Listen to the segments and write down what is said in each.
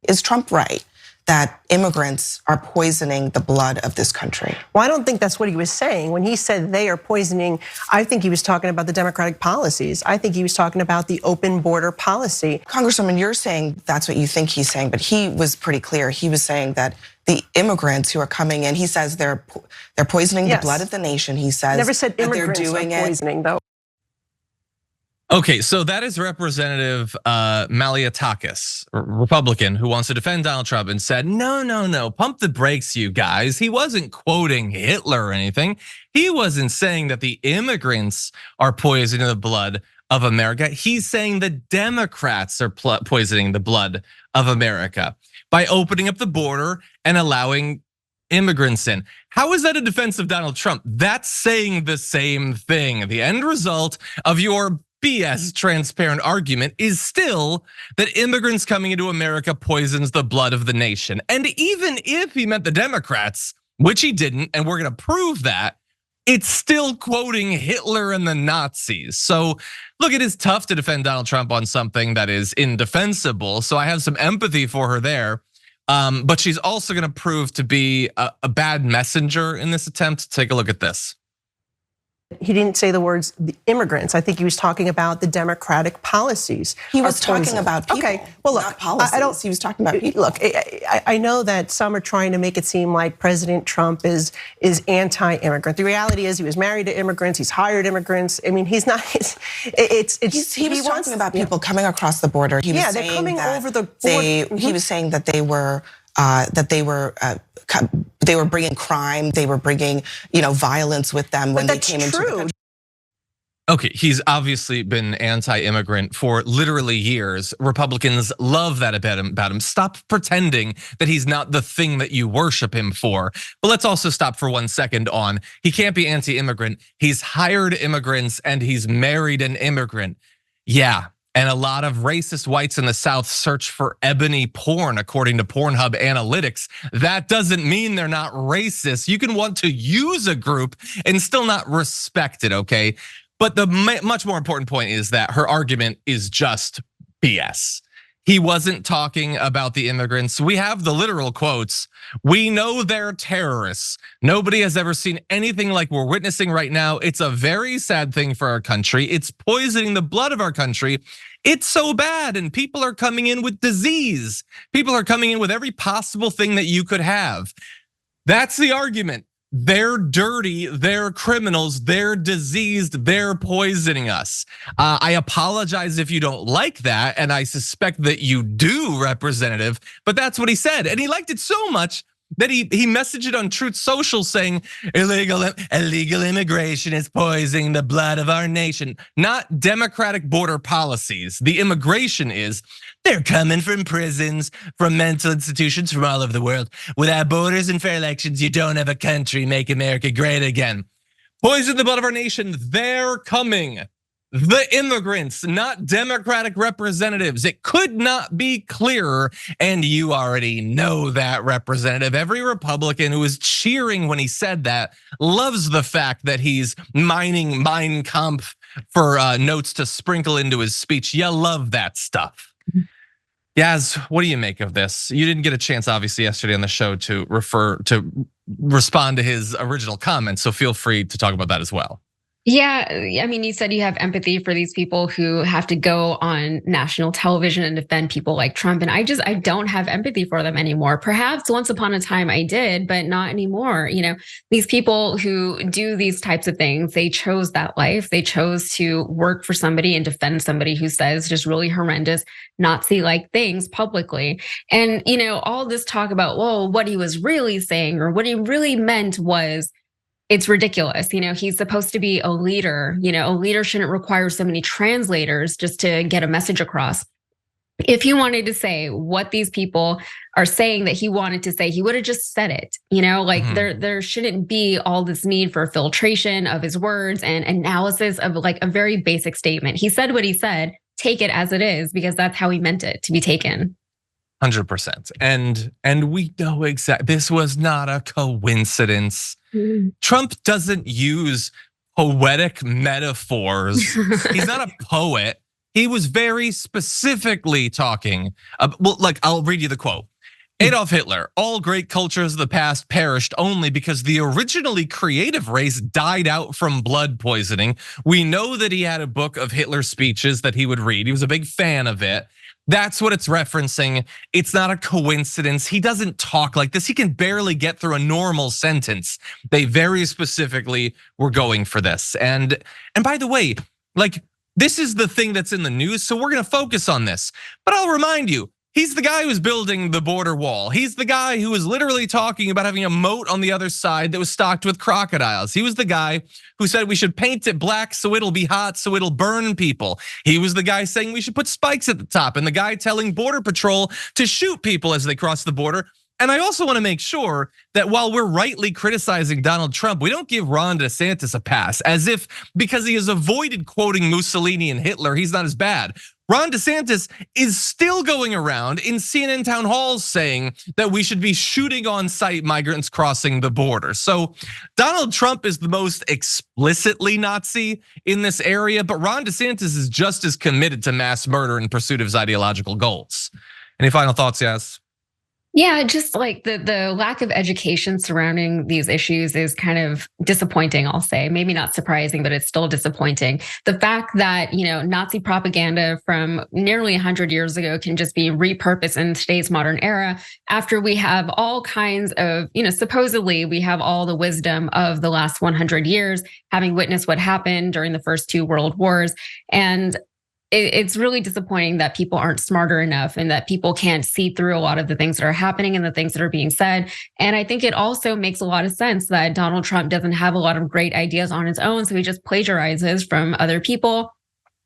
Is Trump right that immigrants are poisoning the blood of this country? Well, I don't think that's what he was saying. When he said they are poisoning, I think he was talking about the Democratic policies. I think he was talking about the open border policy. Congresswoman, you're saying that's what you think he's saying, but he was pretty clear. He was saying that the immigrants who are coming in, he says they're poisoning the blood of the nation. He says never said immigrants they're doing are poisoning, though. Okay, so that is Representative Malliotakis, Republican, who wants to defend Donald Trump and said, no, pump the brakes, you guys. He wasn't quoting Hitler or anything. He wasn't saying that the immigrants are poisoning the blood of America. He's saying the Democrats are poisoning the blood of America by opening up the border and allowing immigrants in. How is that a defense of Donald Trump? That's saying the same thing. The end result of your BS transparent argument is still that immigrants coming into America poisons the blood of the nation. And even if he meant the Democrats, which he didn't, and we're gonna prove that, it's still quoting Hitler and the Nazis. So look, it is tough to defend Donald Trump on something that is indefensible. So I have some empathy for her there. But she's also gonna prove to be a bad messenger in this attempt. Take a look at this. He didn't say the words the immigrants. I think he was talking about the Democratic policies. He was talking about people. Okay, well look, not policies. I don't. He was talking about people. Look, I know that some are trying to make it seem like President Trump is anti-immigrant. The reality is he was married to immigrants. He's hired immigrants. I mean, he's not. He was talking about people coming across the border. He was they're coming over the border. He was saying that they were bringing crime, they were bringing violence with them when they came into the country. Okay, he's obviously been anti-immigrant for literally years. Republicans love that about him. Stop pretending that he's not the thing that you worship him for. But let's also stop for 1 second on, he can't be anti-immigrant. He's hired immigrants and he's married an immigrant. Yeah. And a lot of racist whites in the South search for ebony porn, according to Pornhub analytics. That doesn't mean they're not racist. You can want to use a group and still not respect it, okay? But the much more important point is that her argument is just BS. He wasn't talking about the immigrants. We have the literal quotes. We know they're terrorists. Nobody has ever seen anything like we're witnessing right now. It's a very sad thing for our country. It's poisoning the blood of our country. It's so bad, and people are coming in with disease. People are coming in with every possible thing that you could have. That's the argument. They're dirty, they're criminals, they're diseased, they're poisoning us. I apologize if you don't like that, and I suspect that you do, Representative, but that's what he said. And he liked it so much that he messaged it on Truth Social saying illegal immigration is poisoning the blood of our nation. Not democratic border policies. The immigration is, they're coming from prisons, from mental institutions from all over the world. Without borders and fair elections, you don't have a country. Make America great again. Poison the blood of our nation, they're coming. The immigrants, not Democratic representatives. It could not be clearer, and you already know that, Representative. Every Republican who was cheering when he said that loves the fact that he's mining Mein Kampf for notes to sprinkle into his speech. You love that stuff. Yaz, what do you make of this? You didn't get a chance, obviously, yesterday on the show to respond to his original comments, so feel free to talk about that as well. Yeah, I mean, you said you have empathy for these people who have to go on national television and defend people like Trump. And I don't have empathy for them anymore. Perhaps once upon a time I did, but not anymore. These people who do these types of things, they chose that life. They chose to work for somebody and defend somebody who says just really horrendous Nazi-like things publicly. And, all this talk about, well, what he was really saying or what he really meant was, it's ridiculous. He's supposed to be a leader. A leader shouldn't require so many translators just to get a message across. If he wanted to say what these people are saying that he wanted to say, he would have just said it. There shouldn't be all this need for filtration of his words and analysis of like a very basic statement. He said what he said, take it as it is, because that's how he meant it to be taken. 100%. And we know exactly, this was not a coincidence. Trump doesn't use poetic metaphors. He's not a poet. he was very specifically talking, well, like I'll read you the quote. Adolf Hitler, all great cultures of the past perished only because the originally creative race died out from blood poisoning. We know that he had a book of Hitler's speeches that he would read. He was a big fan of it. That's what it's referencing. It's not a coincidence. He doesn't talk like this. He can barely get through a normal sentence. They very specifically were going for this. And by the way, like this is the thing that's in the news, so we're gonna focus on this. But I'll remind you, he's the guy who's building the border wall. He's the guy who was literally talking about having a moat on the other side that was stocked with crocodiles. He was the guy who said we should paint it black so it'll be hot, so it'll burn people. He was the guy saying we should put spikes at the top, and the guy telling Border Patrol to shoot people as they cross the border. And I also want to make sure that while we're rightly criticizing Donald Trump, we don't give Ron DeSantis a pass, as if because he has avoided quoting Mussolini and Hitler, he's not as bad. Ron DeSantis is still going around in CNN town halls saying that we should be shooting on sight migrants crossing the border. So Donald Trump is the most explicitly Nazi in this area, but Ron DeSantis is just as committed to mass murder in pursuit of his ideological goals. Any final thoughts, Yas? Yeah, just like the lack of education surrounding these issues is kind of disappointing, I'll say. Maybe not surprising, but it's still disappointing. The fact that, Nazi propaganda from nearly 100 years ago can just be repurposed in today's modern era after we have all kinds of, supposedly we have all the wisdom of the last 100 years, having witnessed what happened during the first two world wars. And it's really disappointing that people aren't smarter enough and that people can't see through a lot of the things that are happening and the things that are being said. And I think it also makes a lot of sense that Donald Trump doesn't have a lot of great ideas on his own. So he just plagiarizes from other people,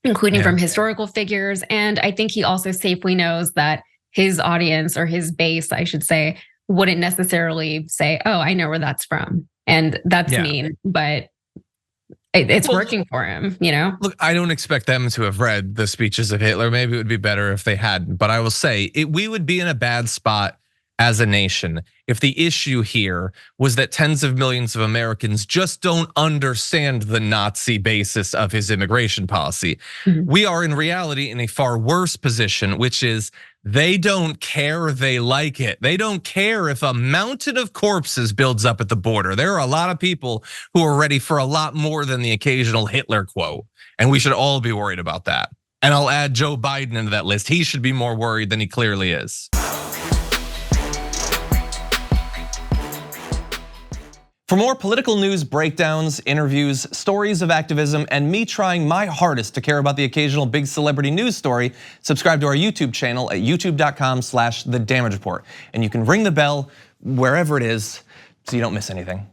including from historical figures. And I think he also safely knows that his audience, or his base, I should say, wouldn't necessarily say, oh, I know where that's from. And that's mean, but it's working for him, Look, I don't expect them to have read the speeches of Hitler. Maybe it would be better if they hadn't. But I will say, we would be in a bad spot as a nation if the issue here was that tens of millions of Americans just don't understand the Nazi basis of his immigration policy. Mm-hmm. We are in reality in a far worse position, which is they don't care, they like it. They don't care if a mountain of corpses builds up at the border. There are a lot of people who are ready for a lot more than the occasional Hitler quote. And we should all be worried about that. And I'll add Joe Biden into that list. He should be more worried than he clearly is. For more political news breakdowns, interviews, stories of activism, and me trying my hardest to care about the occasional big celebrity news story, subscribe to our YouTube channel at youtube.com/The Damage Report. And you can ring the bell wherever it is so you don't miss anything.